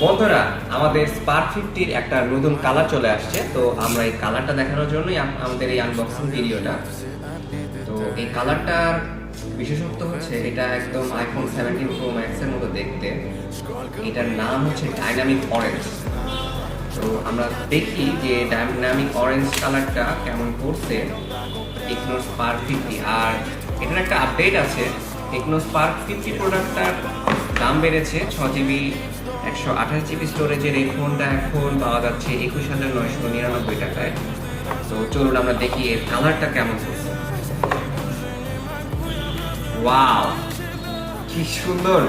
বন্ধুরা, আমাদের স্পার্ক 50 একটা নতুন কালার চলে আসছে। তো আমরা এই কালারটা দেখানোর জন্যই আমাদের এই আনবক্সিং ভিডিওটা। তো এই কালারটার বিশেষত্ব হচ্ছে এটা একদম আইফোন 17 প্রো ম্যাক্স এর মতো দেখতে। এটার নাম হচ্ছে ডাইনামিক অরেঞ্জ। তো আমরা দেখি যে ডাইনামিক অরেঞ্জ কালারটা কেমন করছে টেকনো স্পার্ক 50। আর এটার একটা আপডেট আছে, টেকনো স্পার্ক 50 প্রোডাক্টটার দাম বেড়েছে 6GB 128GB স্টোরেজের এই ফোনটা এখন পাওয়া যাচ্ছে 21,999 টাকায়। তো চলুন আমরা দেখি এর কালারটা কেমন করছে। ওয়াও, কি সুন্দর!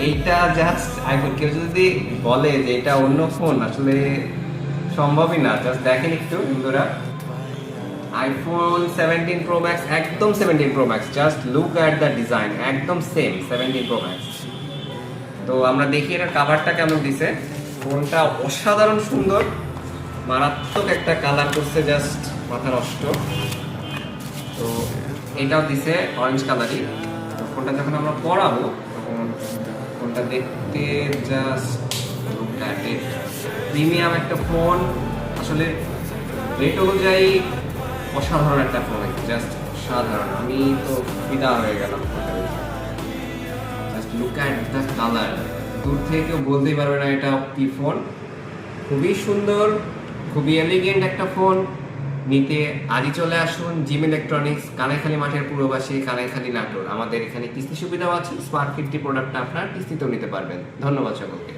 এইটা জাস্ট আইফোন, কেউ যদি বলে যে এটা অন্য ফোন, আসলে সম্ভবই না। জাস্ট দেখেন একটু বন্ধুরা, আইফোন 17 প্রো ম্যাক্স, একদম 17 pro max. Just look at the design, একদম সেম 17 প্রো ম্যাক্স। তো আমরা দেখি এটার কাভারটা কেমন দিছে। ফোনটা অসাধারণ সুন্দর, মারাত্মক একটা কালার করছে, জাস্ট মাথা নষ্ট। তো এটাও দিছে অরেঞ্জ কালারই। তো ফোনটা যখন আমরা পড়াবো তখন ফোনটা দেখতে জাস্ট প্রিমিয়াম একটা ফোন। আসলে রেট অনুযায়ী অসাধারণ একটা ফোন, জাস্ট অসাধারণ। আমি তো ফিদা হয়ে গেলাম। Just look at the colour, দূর থেকে কেউ বলতেই পারবে না এটা কি ফোন। খুবই সুন্দর, খুবই এলিগেন্ট একটা ফোন। নিতে আজই চলে আসুন জিম ইলেকট্রনিক্স, কানাইখালী মাঠের পূর্বপাশে, কানাইখালী নাটোর। আমাদের এখানে কিস্তি সুবিধাও আছে। স্পার্ক 50 প্রোডাক্টটা আপনার কিস্তিতেও নিতে পারবেন। ধন্যবাদ সকলকে।